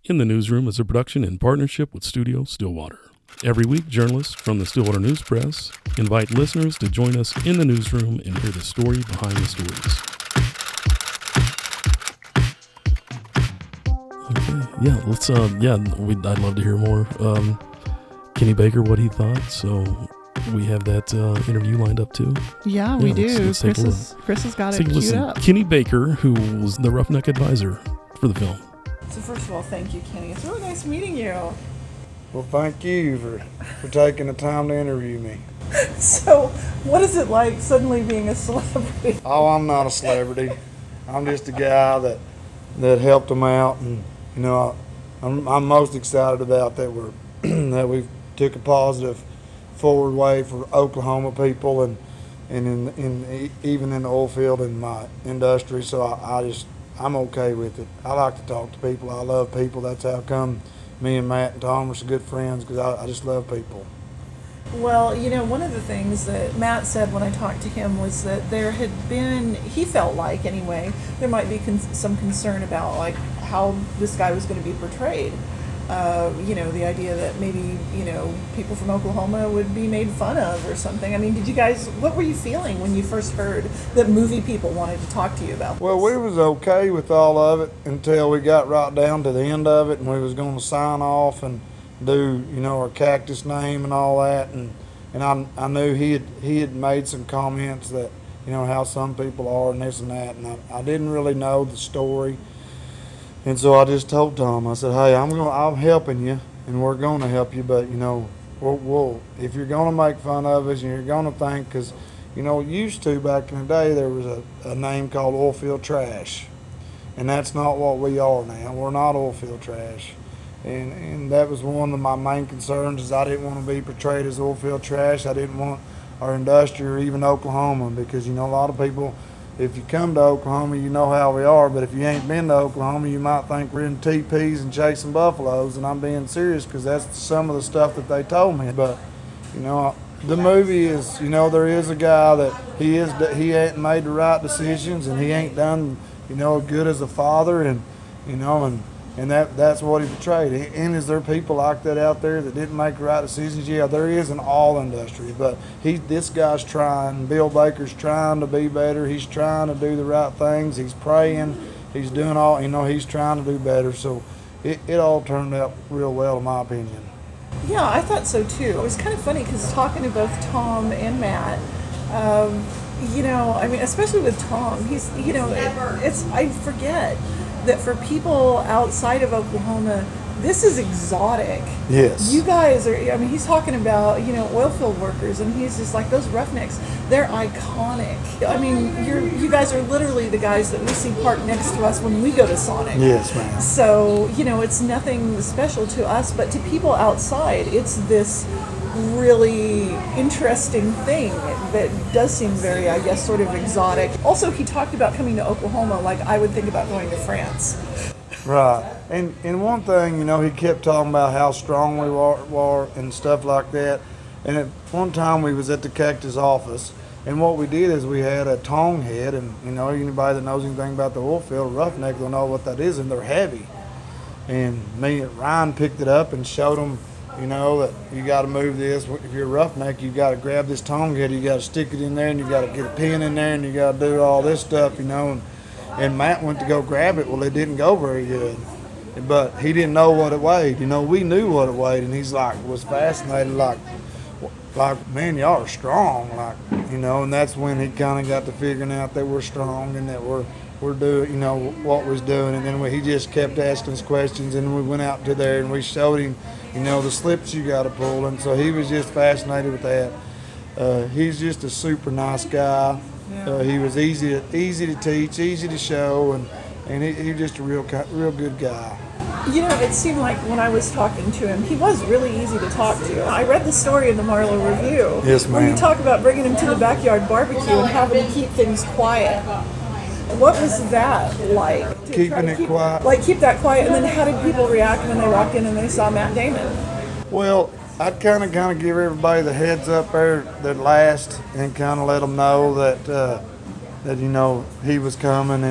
In the Newsroom is a production in partnership with Studio Stillwater. Every week, journalists from the Stillwater News Press invite listeners to join us in the newsroom and hear the story behind the stories. Okay, I'd love to hear more. Kenny Baker, what he thought. So we have that interview lined up too. Yeah, we do. Let's take a look. Chris has got Let's it take a queued listen. up. Kenny Baker, who was the Roughneck advisor for the film. So first of all, thank you, Kenny. It's really nice meeting you. Well, thank you for taking the time to interview me. So, what is it like suddenly being a celebrity? Oh, I'm not a celebrity. I'm just a guy that helped them out, and you know, I'm most excited about that that we've took a positive forward way for Oklahoma people and even in the oil field in my industry. So I'm okay with it. I like to talk to people. I love people. That's how come me and Matt and Tom are so good friends, because I just love people. Well, you know, one of the things that Matt said when I talked to him was that there had been, he felt like anyway, there might be some concern about like how this guy was going to be portrayed. You know, the idea that maybe, you know, people from Oklahoma would be made fun of or something. I mean, what were you feeling when you first heard that movie people wanted to talk to you about this? Well, we was okay with all of it until we got right down to the end of it, and we was going to sign off and do, you know, our cactus name and all that, and I knew he had made some comments that, you know, how some people are and this and that, and I didn't really know the story. And so I just told Tom, I said, hey, I'm helping you, and we're going to help you, but, you know, we'll if you're going to make fun of us and you're going to think, because, you know, used to back in the day, there was a name called oilfield trash, and that's not what we are now. We're not oilfield trash. And that was one of my main concerns, is I didn't want to be portrayed as oilfield trash. I didn't want our industry or even Oklahoma, because, you know, a lot of people, if you come to Oklahoma, you know how we are, but if you ain't been to Oklahoma, you might think we're in teepees and chasing buffaloes, and I'm being serious, because that's some of the stuff that they told me. But, you know, the movie is, you know, there is a guy that he ain't made the right decisions, and he ain't done, you know, good as a father, and, you know, and that's what he portrayed. And is there people like that out there that didn't make the right decisions? Yeah, there is in all industries. But this guy's trying. Bill Baker's trying to be better. He's trying to do the right things. He's praying. He's doing all, you know, he's trying to do better. So it all turned out real well, in my opinion. Yeah, I thought so too. It was kind of funny because talking to both Tom and Matt, you know, I mean, especially with Tom, he's, you know, I forget that for people outside of Oklahoma, this is exotic. Yes. You guys are, I mean, he's talking about, you know, oil field workers, and he's just like, those roughnecks, they're iconic. I mean, you guys are literally the guys that we see parked next to us when we go to Sonic. Yes, ma'am. So, you know, it's nothing special to us, but to people outside, it's this really interesting thing that does seem very, I guess, sort of exotic. Also, he talked about coming to Oklahoma like I would think about going to France. Right. And one thing, you know, he kept talking about how strong we were and stuff like that. And at one time we was at the Cactus office, and what we did is we had a tong head, and, you know, anybody that knows anything about the oil field, roughneck, will know what that is, and they're heavy. And Ryan picked it up and showed them, you know, that you got to move this. If you're a roughneck, you got to grab this tong head, you got to stick it in there, and you got to get a pin in there, and you got to do all this stuff, you know. And Matt went to go grab it. Well, it didn't go very good, but he didn't know what it weighed. You know, we knew what it weighed, and he's like, was fascinated, like, man, y'all are strong, like, you know. And that's when he kind of got to figuring out that we're strong and that we're doing, you know, what we're doing. And then he just kept asking us questions, and we went out to there and we showed him, you know, the slips you got to pull, and so he was just fascinated with that. He's just a super nice guy. Yeah. He was easy to teach, easy to show, and he was just a real good guy. You know, it seemed like when I was talking to him, he was really easy to talk to. I read the story in the Marlowe Review. Yes, ma'am. Where you talk about bringing him to the backyard barbecue and having to keep things quiet. What was that like? Keeping it quiet? Like, keep that quiet, and then how did people react when they walked in and they saw Matt Damon? Well, I'd kind of give everybody the heads up there that last, and kind of let them know that you know, he was coming,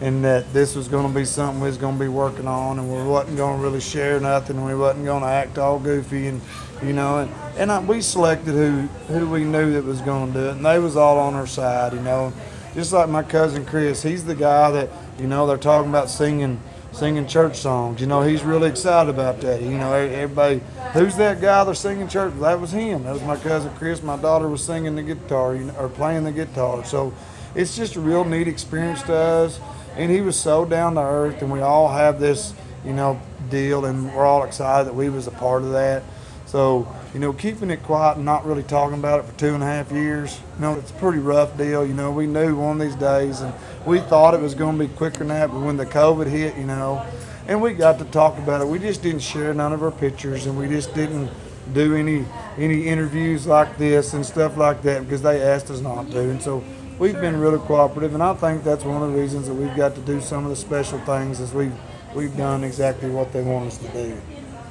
and that this was going to be something we was going to be working on, and we wasn't going to really share nothing. We wasn't going to act all goofy, and we selected who we knew that was going to do it, and they was all on our side. Just like my cousin Chris, he's the guy that they're talking about singing church songs. He's really excited about that. Everybody, who's that guy they're singing church? That was him. That was my cousin Chris. My daughter was singing the guitar, or playing the guitar. So it's just a real neat experience to us. And he was so down to earth, and we all have this, deal, and we're all excited that we was a part of that. So, keeping it quiet and not really talking about it for 2.5 years, it's a pretty rough deal. We knew one of these days, and we thought it was going to be quicker than that, but when the COVID hit, and we got to talk about it, we just didn't share none of our pictures, and we just didn't do any interviews like this and stuff like that because they asked us not to. And so we've been really cooperative, and I think that's one of the reasons that we've got to do some of the special things is we've done exactly what they want us to do.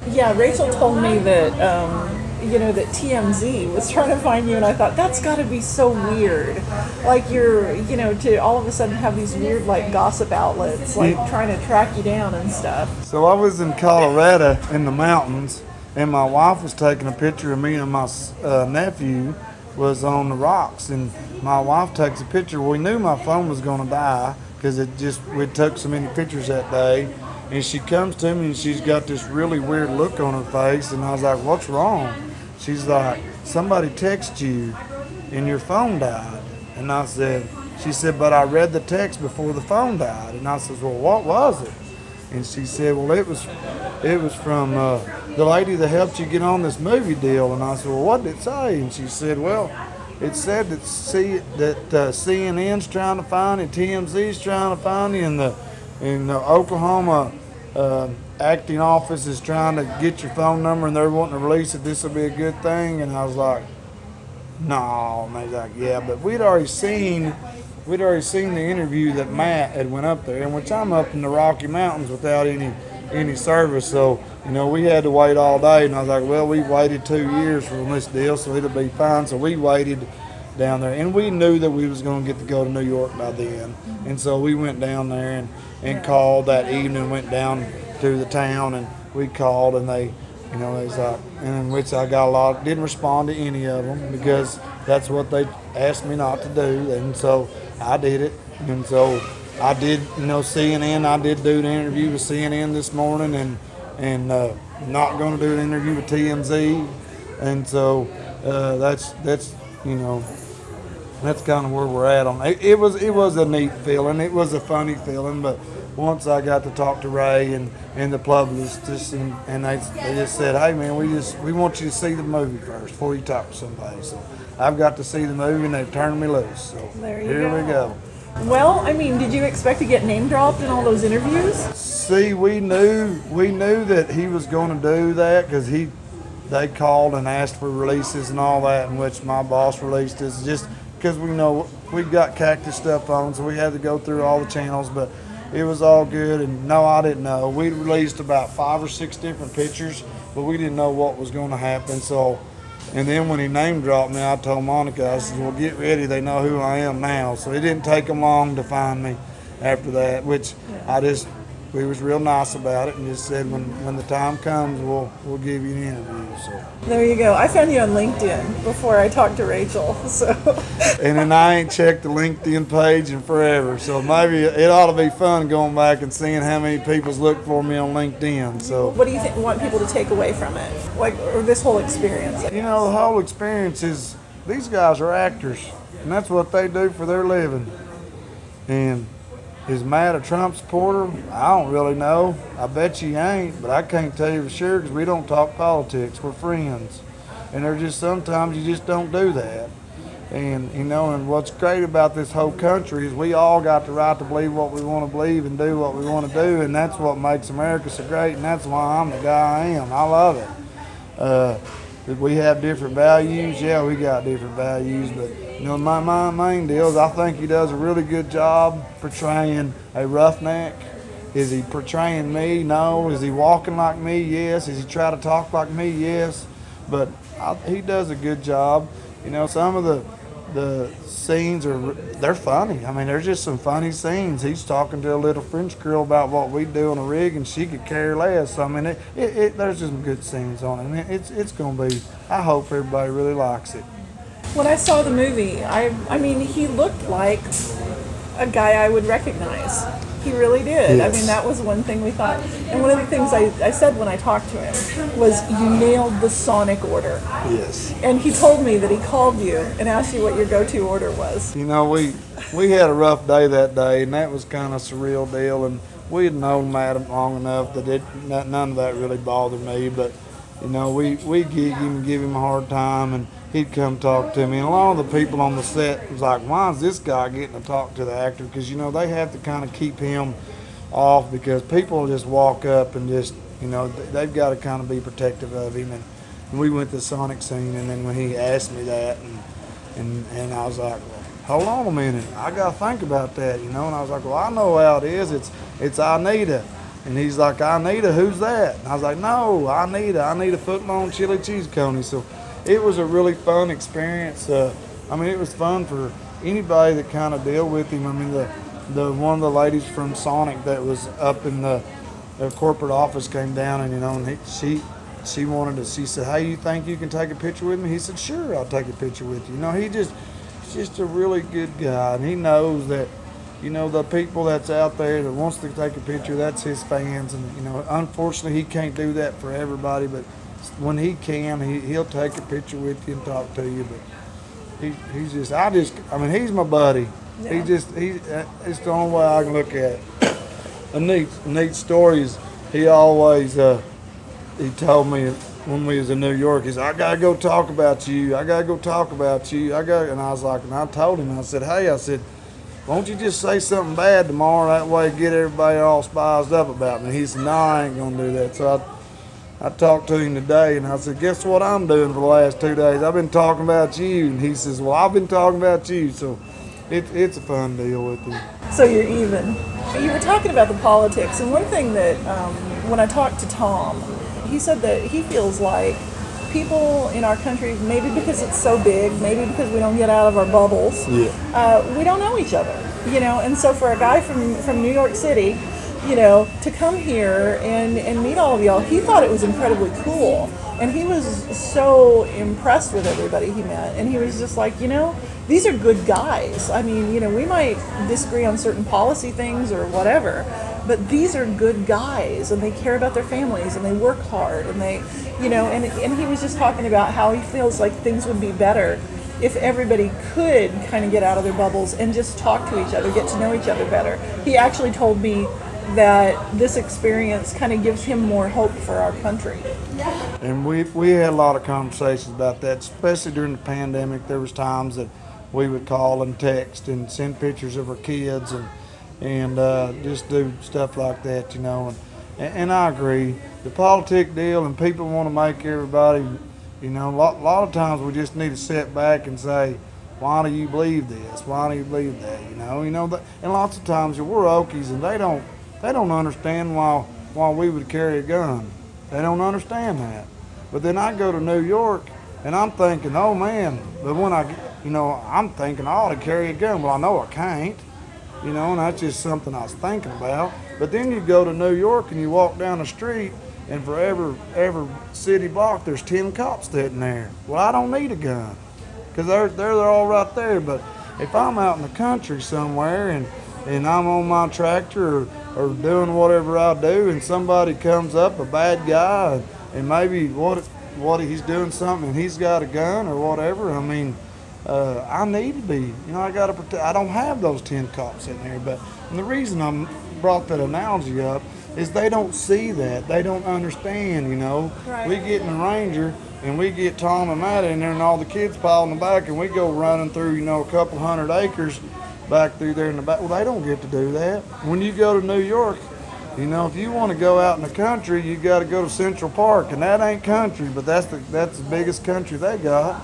Yeah, Rachel told me that, that TMZ was trying to find you, and I thought, that's got to be so weird. Like you're, to all of a sudden have these weird, gossip outlets, trying to track you down and stuff. So I was in Colorado in the mountains, and my wife was taking a picture of me and my nephew was on the rocks, and my wife takes a picture. We knew my phone was going to die because we took so many pictures that day. And she comes to me and she's got this really weird look on her face, and I was like, what's wrong? She's like, somebody texted you and your phone died. And she said, but I read the text before the phone died. And I said, well, what was it? And she said, well, it was from the lady that helped you get on this movie deal. And I said, well, what did it say? And she said, well, it said that CNN's trying to find you, TMZ's trying to find you, and the Oklahoma acting office is trying to get your phone number, and they're wanting to release it. This will be a good thing. And I was like, no. And they was like, yeah, but we'd already seen the interview that Matt had went up there, in which I'm up in the Rocky Mountains without any service. So, we had to wait all day. And I was like, well, we waited 2 years for this deal, so it'll be fine. So we waited down there, and we knew that we was going to get to go to New York by then. And so we went down there and called that evening, went down to the town, and we called, and they was like, and in which I got didn't respond to any of them because that's what they asked me not to do, and so I did it. And so I did, CNN, I did do the interview with CNN this morning, and not going to do an interview with TMZ, and so that's that's kind of where we're at on it. It was a neat feeling. It was a funny feeling, but once I got to talk to Ray and the publicist, and they just said, hey man, we want you to see the movie first before you talk to somebody. So I've got to see the movie, and they've turned me loose. So here we go. Well, did you expect to get name dropped in all those interviews? See, we knew that he was going to do that because they called and asked for releases and all that, in which my boss released us just because we got Cactus stuff on, so we had to go through all the channels, but it was all good. And no, I didn't know. We released about 5 or 6 different pictures, but we didn't know what was going to happen. So, and then when he name dropped me, I told Monica, I said, well, get ready. They know who I am now. So it didn't take them long to find me after that, which we was real nice about it and just said when the time comes, we'll give you an interview. So there you go. I found you on LinkedIn before I talked to Rachel. So and then I ain't checked the LinkedIn page in forever. So maybe it ought to be fun going back and seeing how many people's looked for me on LinkedIn. So what do you want people to take away from it, or this whole experience? The whole experience is these guys are actors, and that's what they do for their living. And is Matt a Trump supporter? I don't really know. I bet you ain't, but I can't tell you for sure because we don't talk politics. We're friends. And there's just sometimes you just don't do that. And, and what's great about this whole country is we all got the right to believe what we want to believe and do what we want to do, and that's what makes America so great, and that's why I'm the guy I am. I love it. Did we have different values? Yeah, we got different values, but my main deal is I think he does a really good job portraying a roughneck. Is he portraying me? No. Is he walking like me? Yes. Is he trying to talk like me? Yes. But he does a good job. Some of the scenes they're funny. I mean, there's just some funny scenes. He's talking to a little French girl about what we do on a rig, and she could care less. So, I mean, there's just some good scenes on it. And it's going to be. I hope everybody really likes it. When I saw the movie, I mean, he looked like a guy I would recognize. He really did. Yes. I mean, that was one thing we thought. And one of the things I said when I talked to him was, you nailed the Sonic order. Yes. And he told me that he called you and asked you what your go-to order was. You know, we had a rough day that day, and that was kind of a surreal deal. And we had known Matt long enough that none of that really bothered me. But, you know, we gig him and give him a hard time, and he'd come talk to me. And a lot of the people on the set was like, why is this guy getting to talk to the actor? Because, you know, they have to kind of keep him off, because people just walk up and just, you know, they've got to kind of be protective of him. And we went to the Sonic scene, and then when he asked me that, and I was like, well, hold on a minute, I got to think about that, you know. And I was like, well, I know how it is. It's Anita. And he's like, Anita, who's that? And I was like, no, Anita foot-long chili cheese coney. So it was a really fun experience. I mean, it was fun for anybody that kind of deal with him. I mean, the one of the ladies from Sonic that was up in the corporate office came down, and, you know, and she said, hey, you think you can take a picture with me? He said, sure, I'll take a picture with you. You know, he's just a really good guy, and he knows that, you know, the people that's out there that wants to take a picture, that's his fans. And, you know, unfortunately, he can't do that for everybody, but when he can, he'll take a picture with you and talk to you. But I mean, he's my buddy. Yeah. It's the only way I can look at it. A neat story is he always, he told me when we was in New York, he said, I got to go talk about you. And I was like, and I told him, I said, hey, won't you just say something bad tomorrow? That way get everybody all spiced up about me. He said, no, I ain't going to do that. So I talked to him today, and I said, guess what I'm doing for the last 2 days? I've been talking about you. And he says, well, I've been talking about you. So it's a fun deal with him. So you're even. You were talking about the politics, and one thing that when I talked to Tom, he said that he feels like people in our country, maybe because it's so big, maybe because we don't get out of our bubbles, we don't know each other, you know. And so for a guy from New York City, you know, to come here and meet all of y'all, he thought it was incredibly cool. And he was so impressed with everybody he met. And he was just like, you know, these are good guys. I mean, you know, we might disagree on certain policy things or whatever, but these are good guys, and they care about their families, and they work hard, and they, you know, and he was just talking about how he feels like things would be better if everybody could kind of get out of their bubbles and just talk to each other, get to know each other better. He actually told me that this experience kind of gives him more hope for our country. And we had a lot of conversations about that, especially during the pandemic. There was times that we would call and text and send pictures of our kids and just do stuff like that, you know. And I agree. The politic deal, and people want to make everybody, you know, a lot of times we just need to sit back and say, why do you believe this? Why do you believe that? You know, and lots of times we're Okies, and they don't understand why we would carry a gun. They don't understand that. But then I go to New York, and I'm thinking, oh man, but when I'm thinking I ought to carry a gun. Well, I know I can't, you know, and that's just something I was thinking about. But then you go to New York and you walk down the street, and for every city block, there's 10 cops sitting there. Well, I don't need a gun, because they're all right there. But if I'm out in the country somewhere and I'm on my tractor or doing whatever I do, and somebody comes up, a bad guy, and maybe what he's doing something and he's got a gun or whatever, I mean, I need to be, you know, I got to protect. I don't have those 10 cops in there. But and the reason I brought that analogy up is they don't see that. They don't understand, you know. Right. We get in the Ranger and we get Tom and Matt in there, and all the kids pile in the back, and we go running through, you know, a couple hundred acres back through there in the back. Well, they don't get to do that. When you go to New York, you know, if you want to go out in the country, you got to go to Central Park, and that ain't country, but that's the biggest country they got.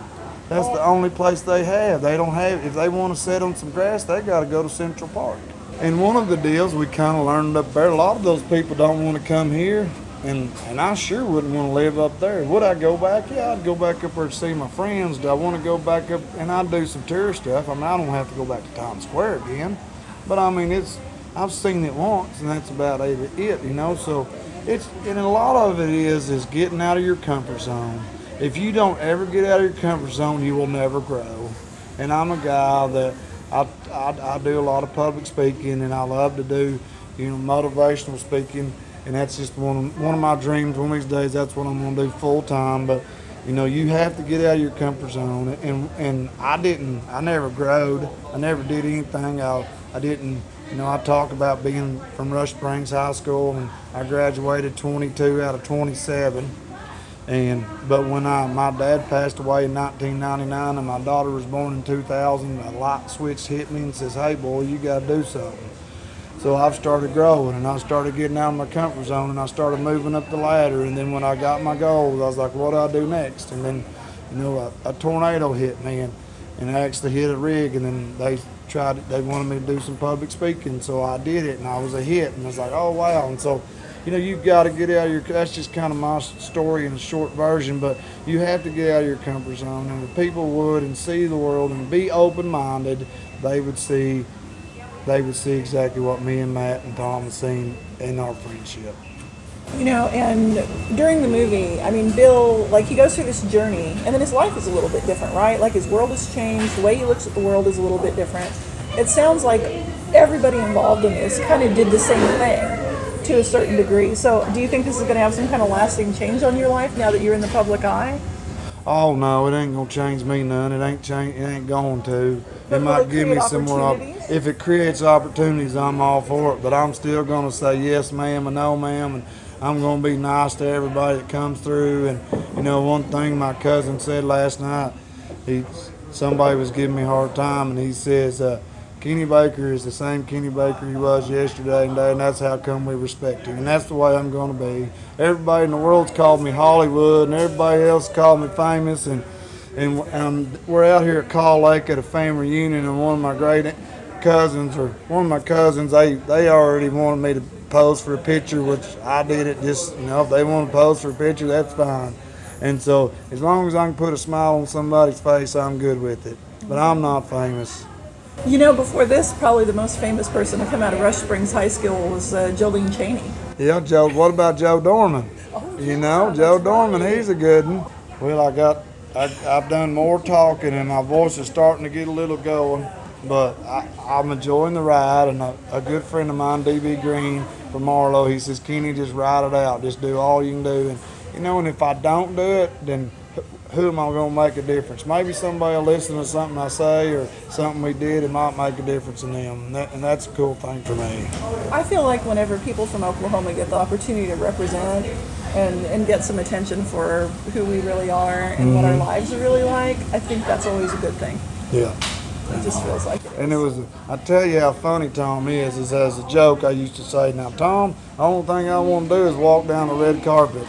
That's the only place they have. They don't have, if they want to sit on some grass, they got to go to Central Park. And one of the deals we kind of learned up there, a lot of those people don't want to come here and I sure wouldn't want to live up there. Would I go back? Yeah, I'd go back up there to see my friends. Do I want to go back up? And I'd do some tourist stuff. I mean, I don't have to go back to Times Square again. But I mean, I've seen it once, and that's about it. You know, so and a lot of it is getting out of your comfort zone. If you don't ever get out of your comfort zone, you will never grow. And I'm a guy that I do a lot of public speaking, and I love to do, motivational speaking, and that's just one of my dreams. One of these days, that's what I'm going to do full time. But you have to get out of your comfort zone, and I never growed. I never did anything. I didn't. I talk about being from Rush Springs High School, and I graduated 22 out of 27. But when my dad passed away in 1999 and my daughter was born in 2000, a light switch hit me and says, "Hey boy, you got to do something." So I've started growing, and I started getting out of my comfort zone, and I started moving up the ladder. And then when I got my goals, I was like, what do I do next? And then, a tornado hit me, and I actually hit a rig, and then they wanted me to do some public speaking, so I did it, and I was a hit, and I was like, oh wow. And so you've got to get out of that's just kind of my story in a short version, but you have to get out of your comfort zone. And if people would and see the world and be open-minded, they would see exactly what me and Matt and Tom have seen in our friendship. And during the movie, I mean, Bill, he goes through this journey, and then his life is a little bit different, right? Like, his world has changed. The way he looks at the world is a little bit different. It sounds like everybody involved in this kind of did the same thing to a certain degree. So do you think this is going to have some kind of lasting change on your life now that you're in the public eye? Oh no, it ain't gonna change me none. It ain't going to. But it might give me some more. If it creates opportunities, I'm all for it. But I'm still gonna say yes, ma'am, and no, ma'am, and I'm gonna be nice to everybody that comes through. And one thing my cousin said last night, somebody was giving me a hard time, and he says, Kenny Baker is the same Kenny Baker he was yesterday and today, and that's how come we respect him. And that's the way I'm going to be. Everybody in the world's called me Hollywood, and everybody else called me famous. And we're out here at Call Lake at a family reunion, and one of my cousins, they already wanted me to pose for a picture, which I did it just, if they want to pose for a picture, that's fine. And so as long as I can put a smile on somebody's face, I'm good with it. But I'm not famous. Before this, probably the most famous person to come out of Rush Springs High School was Jolene Chaney. Yeah, Joe. What about Joe Dorman? Oh, Joe Dorman, he's a good one. Well, I've done more talking, and my voice is starting to get a little going, but I'm enjoying the ride. And a good friend of mine, D.B. Green from Marlow, he says, Kenny, just ride it out. Just do all you can do. And if I don't do it, then who am I going to make a difference? Maybe somebody will listen to something I say or something we did, it might make a difference in them. And that's a cool thing for me. I feel like whenever people from Oklahoma get the opportunity to represent and get some attention for who we really are and what our lives are really like, I think that's always a good thing. Yeah. It just feels like it is. And I tell you how funny Tom is as a joke, I used to say, now Tom, the only thing I want to do is walk down the red carpet,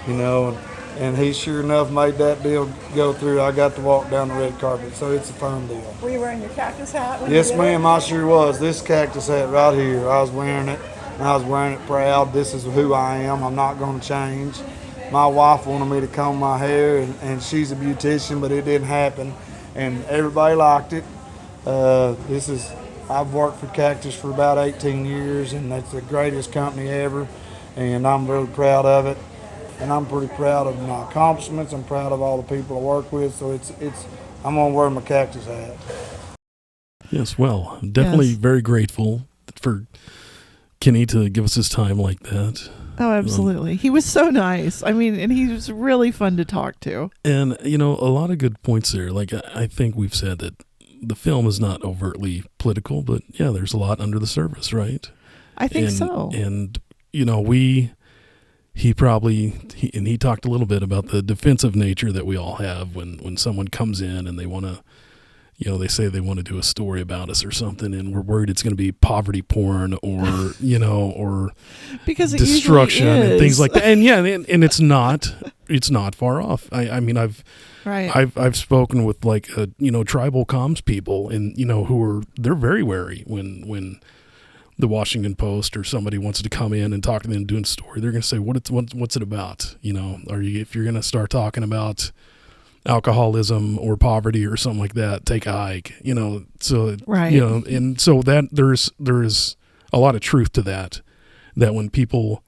and he sure enough made that deal go through. I got to walk down the red carpet, so it's a fun deal. Were you wearing your cactus hat when Yes, you did ma'am, it? I sure was. This cactus hat right here, I was wearing it, and I was wearing it proud. This is who I am. I'm not going to change. My wife wanted me to comb my hair, and she's a beautician, but it didn't happen, and everybody liked it. I've worked for Cactus for about 18 years, and that's the greatest company ever, and I'm really proud of it. And I'm pretty proud of my accomplishments. I'm proud of all the people I work with. So I'm gonna wear my cactus hat. Yes, well, I'm definitely very grateful for Kenny to give us his time like that. Oh, absolutely. He was so nice. I mean, and he was really fun to talk to. And, a lot of good points there. Like, I think we've said that the film is not overtly political, but yeah, there's a lot under the surface, right? I think so. And, he talked a little bit about the defensive nature that we all have when someone comes in and they want to, they say they want to do a story about us or something, and we're worried it's going to be poverty porn or, or because destruction and is. things like that. And yeah, and it's not far off. I mean, I've spoken with tribal comms people, and they're very wary when the Washington Post or somebody wants to come in and talk to them and doing a story, they're going to say, what's it about? If you're going to start talking about alcoholism or poverty or something like that, take a hike, so, Right. and so that there is a lot of truth to that when people,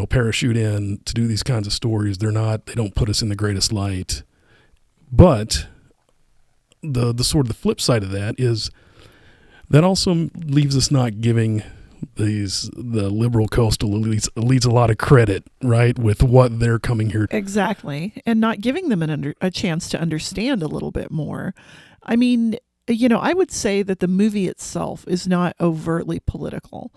parachute in to do these kinds of stories, they don't put us in the greatest light. But the sort of the flip side of that is that also leaves us not giving the liberal coastal elites a lot of credit, right, with what they're coming here. Exactly. And not giving them a chance to understand a little bit more. I mean, I would say that the movie itself is not overtly political.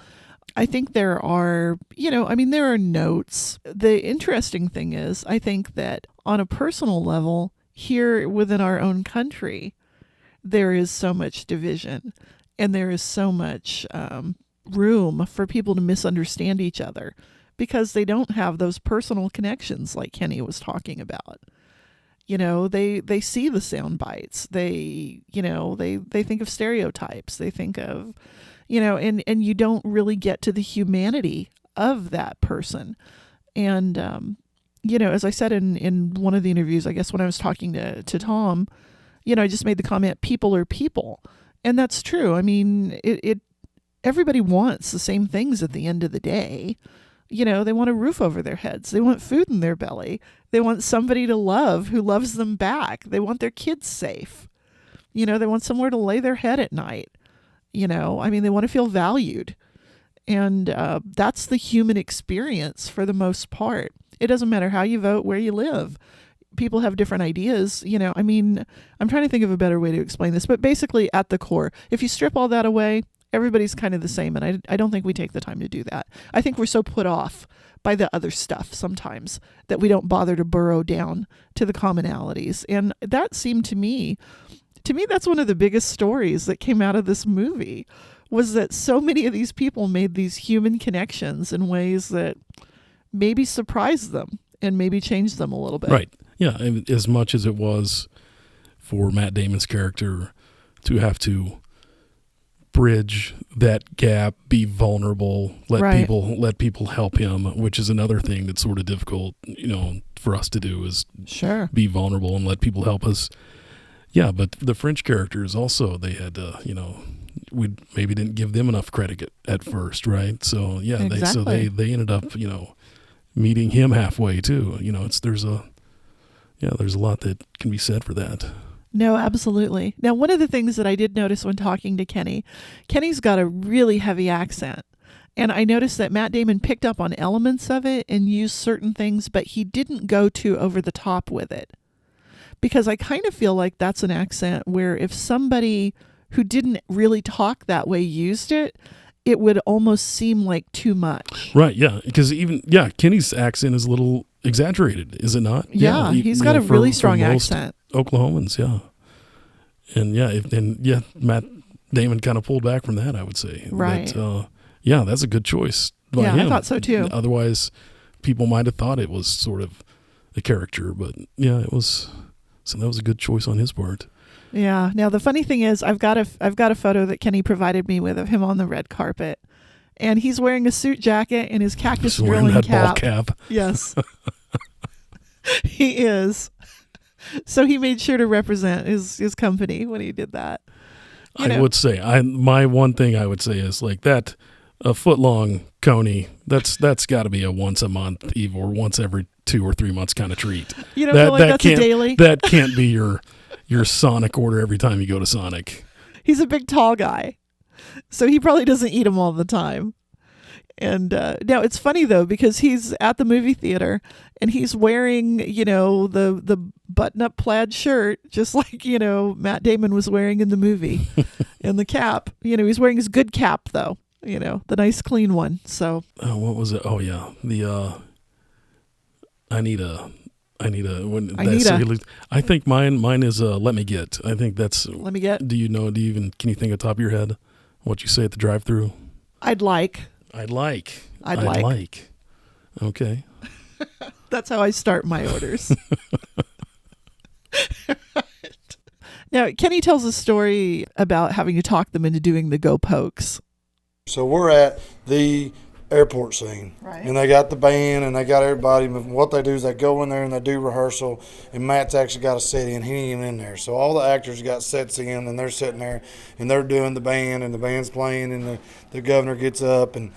I think there are, there are notes. The interesting thing is, I think that on a personal level, here within our own country, there is so much division and there is so much room for people to misunderstand each other because they don't have those personal connections like Kenny was talking about. They see the sound bites. They think of stereotypes. They think of, and you don't really get to the humanity of that person. And, as I said in one of the interviews, I guess when I was talking to Tom, I just made the comment, people are people. And that's true. I mean, everybody wants the same things at the end of the day. They want a roof over their heads. They want food in their belly. They want somebody to love who loves them back. They want their kids safe. They want somewhere to lay their head at night. They want to feel valued. And that's the human experience for the most part. It doesn't matter how you vote, where you live. People have different ideas. I'm trying to think of a better way to explain this, but basically at the core, if you strip all that away, everybody's kind of the same. And I don't think we take the time to do that. I think we're so put off by the other stuff sometimes that we don't bother to burrow down to the commonalities. And that seemed to me, that's one of the biggest stories that came out of this movie, was that so many of these people made these human connections in ways that maybe surprised them and maybe changed them a little bit. Right. Yeah. And as much as it was for Matt Damon's character to have to bridge that gap, be vulnerable, let people help him, which is another thing that's sort of difficult, for us to do, is sure be vulnerable and let people help us. Yeah, but the French characters also, they had we maybe didn't give them enough credit at first, right? So yeah, exactly. they ended up meeting him halfway too. There's a lot that can be said for that. No, absolutely. Now, one of the things that I did notice when talking to Kenny's got a really heavy accent. And I noticed that Matt Damon picked up on elements of it and used certain things, but he didn't go too over the top with it. Because I kind of feel like that's an accent where if somebody who didn't really talk that way used it, it would almost seem like too much. Right, yeah. Because Kenny's accent is a little exaggerated, is it not? Yeah, he's got a really strong accent. Oklahomans, yeah. And Matt Damon kind of pulled back from that, I would say. Right. But, that's a good choice by him. I thought so too. Otherwise, people might have thought it was sort of a caricature, but yeah, it was. So that was a good choice on his part. Yeah. Now the funny thing is, I've got a photo that Kenny provided me with of him on the red carpet, and he's wearing a suit jacket and his cactus grilling that cap. ball cap. Yes, he is. So he made sure to represent his company when he did that. I would say, my one thing I would say is like that, a foot long coney. That's got to be a once a month, or once every 2 or 3 months kind of treat. You don't feel like that's a daily? That can't be your Sonic order every time you go to Sonic. He's a big tall guy, so he probably doesn't eat them all the time. And now it's funny though, because he's at the movie theater and he's wearing, the button-up plaid shirt, just like, Matt Damon was wearing in the movie, and the cap. He's wearing his good cap though. The nice clean one. So. What was it? Oh yeah, the I need a. I think mine is Let Me Get. I think that's Let Me Get. Can you think at the top of your head what you say at the drive-thru? I'd like. Okay. That's how I start my orders. Now, Kenny tells a story about having to talk them into doing the Go Pokes. So we're at the airport scene, Right. and they got the band and they got everybody. And what they do is they go in there and they do rehearsal. And Matt's actually got a set in. He ain't even in there. So all the actors got sets in, and they're sitting there and they're doing the band, and the band's playing, and the governor gets up, and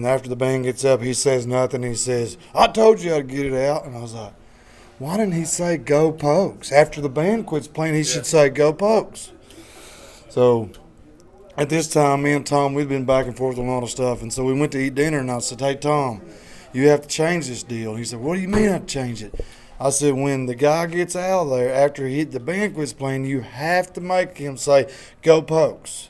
after the band gets up, he says nothing. He says, "I told you how to get it out." And I was like, why didn't he say "Go Pokes"? After the band quits playing, he should say "Go Pokes." So at this time, me and Tom, we'd been back and forth on a lot of stuff. And so we went to eat dinner, and I said, "Hey, Tom, you have to change this deal." And he said, "What do you mean I have to change it?" I said, "When the guy gets out of there, after the band quits playing, you have to make him say, 'Go Pokes.'"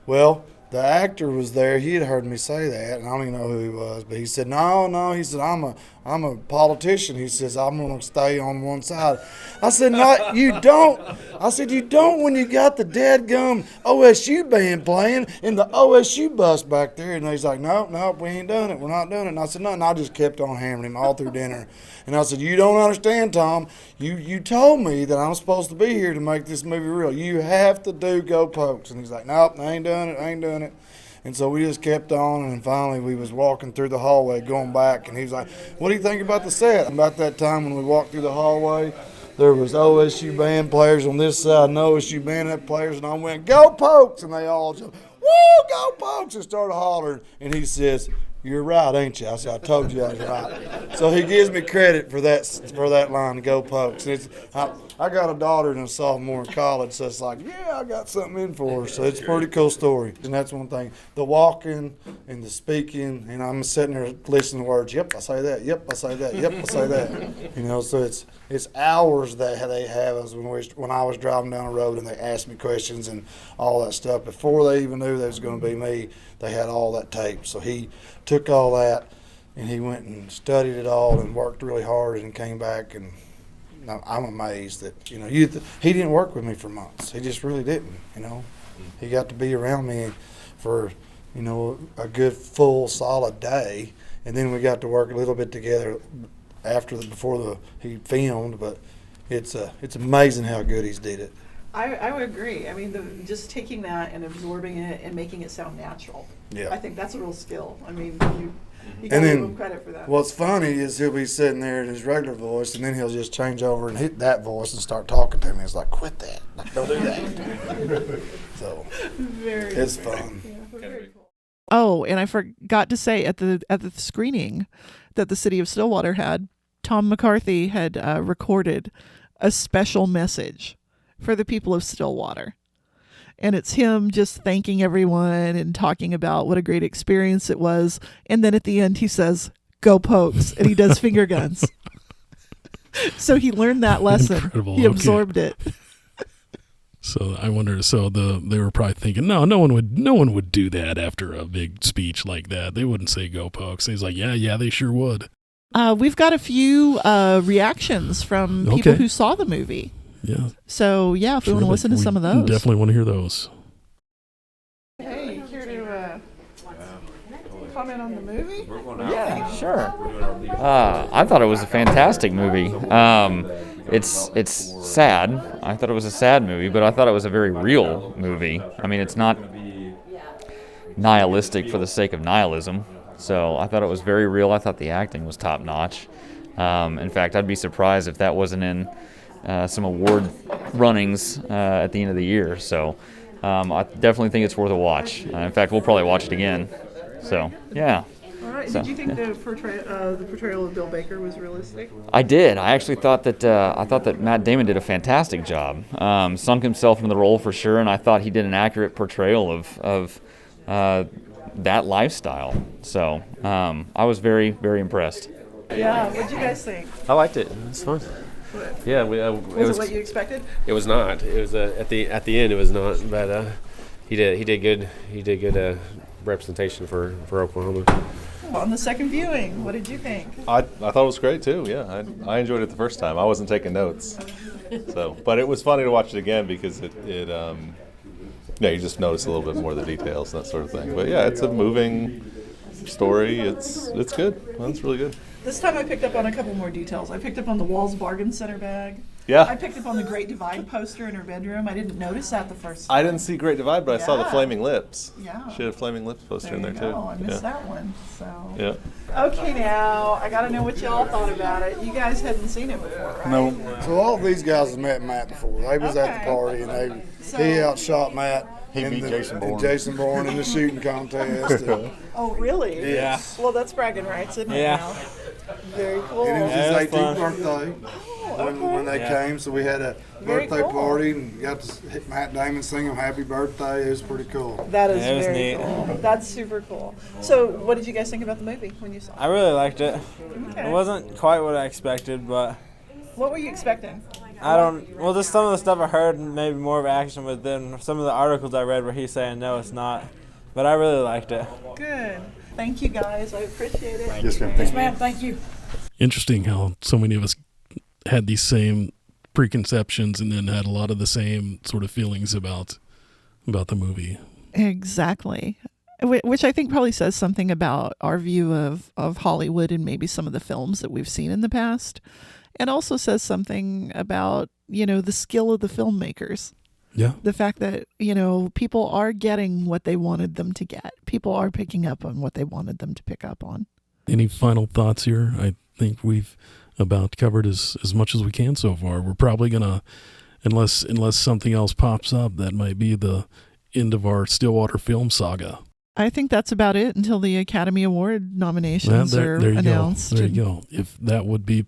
Well, the actor was there. He had heard me say that, and I don't even know who he was. But he said, no. He said, I'm a politician. He says, "I'm going to stay on one side." I said, "No, you don't." I said, "You don't when you got the dadgum OSU band playing in the OSU bus back there." And he's like, "No, we ain't done it. We're not doing it." And I said, "No." And I just kept on hammering him all through dinner. And I said, "You don't understand, Tom. You told me that I'm supposed to be here to make this movie real. You have to do Go Pokes." And he's like, "Nope, I ain't doing it. And so we just kept on, and finally we was walking through the hallway going back, and he was like, "What do you think about the set?" About that time when we walked through the hallway, there was OSU band players on this side and OSU band players, and I went, "Go Pokes!" And they all just, "Woo, Go Pokes!" and started hollering. And he says, "You're right, ain't you?" I said, "I told you I was right." So he gives me credit for that line, "Go Pokes." And I got a daughter and a sophomore in college, so it's like, yeah, I got something in for her. So it's a pretty cool story. And that's one thing. The walking and the speaking, and I'm sitting there listening to words. Yep, I say that. Yep, I say that. Yep, I say that. So it's hours that they have us when I was driving down the road and they asked me questions and all that stuff. Before they even knew that was going to be me, they had all that tape. So he took all that and he went and studied it all and worked really hard and came back, and I'm amazed that he didn't work with me for months. He just really didn't. He got to be around me for a good full solid day, and then we got to work a little bit together before he filmed. But it's amazing how good he's did it. I would agree. I mean, just taking that and absorbing it and making it sound natural. Yeah. I think that's a real skill. I mean, you And got to then give him credit for that. What's funny is he'll be sitting there in his regular voice, and then he'll just change over and hit that voice and start talking to me. It's like, "Quit that! Don't do that." So it's fun. Yeah, very cool. Oh, and I forgot to say at the screening that the city of Stillwater had, Tom McCarthy had recorded a special message for the people of Stillwater. And it's him just thanking everyone and talking about what a great experience it was. And then at the end, he says, "Go Pokes," and he does finger guns. So he learned that lesson. Incredible. He absorbed it. So I wonder. They were probably thinking, no one would do that after a big speech like that. They wouldn't say "Go Pokes." He's like, yeah, they sure would. We've got a few reactions from people who saw the movie. Yeah. So yeah, if we want to listen to some of those, definitely want to hear those. Hey, you care to comment on the movie? Yeah, sure. I thought it was a fantastic movie. It's sad. I thought it was a sad movie, but I thought it was a very real movie. I mean, it's not nihilistic for the sake of nihilism. So I thought it was very real. I thought the acting was top notch. In fact, I'd be surprised if that wasn't in some award runnings at the end of the year. So I definitely think it's worth a watch. In fact, we'll probably watch it again. So, yeah. All right. So, Did you think the portrayal of Bill Baker was realistic? I did. I actually thought that Matt Damon did a fantastic job. Sunk himself into the role for sure, and I thought he did an accurate portrayal of that lifestyle. So I was very, very impressed. Yeah. What did you guys think? I liked it. It was fun. Yeah, Was it what you expected? It was not. It was at the end. It was not. But he did good. He did good representation for Oklahoma. On the second viewing, what did you think? I thought it was great too. Yeah, I enjoyed it the first time. I wasn't taking notes, but it was funny to watch it again because you just notice a little bit more of the details and that sort of thing. But yeah, it's a moving story. It's good. Well, it's really good. This time I picked up on a couple more details. I picked up on the Walls Bargain Center bag. Yeah. I picked up on the Great Divide poster in her bedroom. I didn't notice that the first time. I didn't see Great Divide, but I saw the Yeah. Flaming Lips. Yeah. She had a Flaming Lips poster in there you too. go. I missed yeah. that one. So. Yeah. Okay, now I got to know what y'all thought about it. You guys hadn't seen it before, right? No. So all these guys have met Matt before. They was at Okay. the party, and So- he outshot Matt. He beat Jason Bourne. Jason Bourne in the shooting contest. And, Oh, really? Yeah. Well, that's bragging rights, isn't it? Yeah. Now? Very cool. and it was Yeah, his it was 18th fun. birthday when they Yeah. came. So we had a Very birthday cool. party and got to hit Matt Damon sing him happy birthday. It was pretty cool. That is Yeah, it was very neat. cool. That's super cool. So, what did you guys think about the movie when you saw it? I really liked it. Okay. It wasn't quite what I expected, but What were you expecting? I don't. Well, just some of the stuff I heard, maybe more of action, but then some of the articles I read where he's saying no, it's not. But I really liked it. Good. Thank you, guys. I appreciate it. Yes, ma'am. Yes, ma'am. Thank you. Interesting how so many of us had these same preconceptions and then had a lot of the same sort of feelings about the movie. Exactly. Which I think probably says something about our view of Hollywood and maybe some of the films that we've seen in the past. And also says something about, the skill of the filmmakers. Yeah. The fact that, people are getting what they wanted them to get. People are picking up on what they wanted them to pick up on. Any final thoughts here? I think we've about covered as much as we can so far. We're probably gonna, unless something else pops up, that might be the end of our Stillwater film saga. I think that's about it until the Academy Award nominations are there you announced. go. There you go. If that would be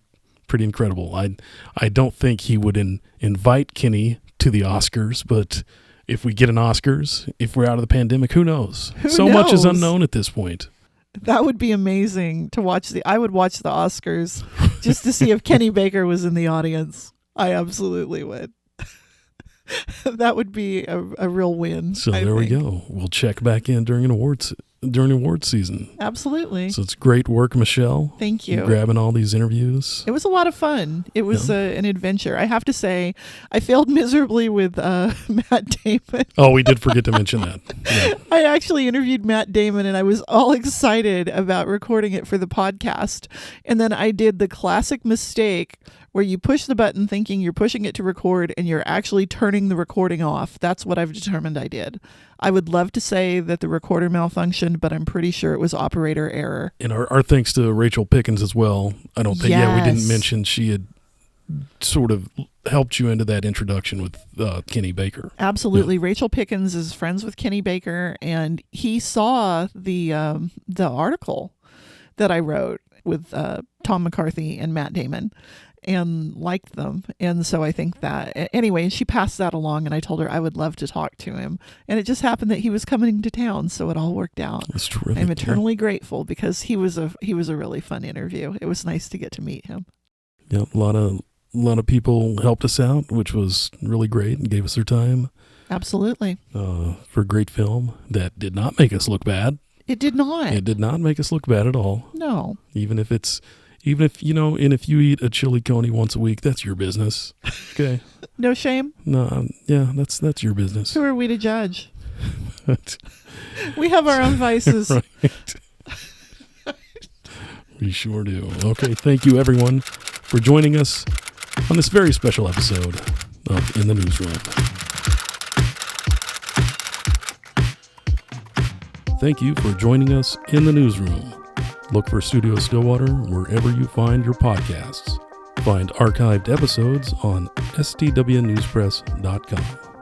pretty incredible. I don't think he would invite Kenny to the Oscars, but if we get an Oscars, if we're out of the pandemic, who knows? Who Much is knows? unknown at this point. That would be amazing to watch. I would watch the Oscars just to see if Kenny Baker was in the audience. I absolutely would. That would be a real win. So I there we think. go. We'll check back in during awards season. Absolutely. So it's great work, Michelle. Thank you. Grabbing all these interviews. It was a lot of fun. It was an adventure. I have to say, I failed miserably with Matt Damon. Oh, we did forget to mention that. Yeah. I actually interviewed Matt Damon and I was all excited about recording it for the podcast. And then I did the classic mistake where you push the button thinking you're pushing it to record and you're actually turning the recording off. That's what I've determined I did. I would love to say that the recorder malfunctioned, but I'm pretty sure it was operator error. And our thanks to Rachel Pickens as well. I don't think, we didn't Yes. mention she had sort of helped you into that introduction with Kenny Baker. Absolutely. Rachel Pickens is friends with Kenny Baker, and he saw the article that I wrote with Tom McCarthy and Matt Damon and liked them. And so I think that anyway, and she passed that along and I told her I would love to talk to him. And it just happened that he was coming to town, so it all worked out. That's terrific. I'm eternally grateful because he was a really fun interview. It was nice to get to meet him. Yeah, a lot of people helped us out, which was really great and gave us their time Absolutely. for a great film that did not make us look bad. It did not. It did not make us look bad at all. No. Even if and if you eat a chili coney once a week, that's your business. Okay. No shame. No, yeah, that's your business. Who are we to judge? We have our own vices. Right. We sure do. Okay, thank you everyone for joining us on this very special episode of In the Newsroom. Thank you for joining us in the Newsroom. Look for Studio Stillwater wherever you find your podcasts. Find archived episodes on stwnewspress.com.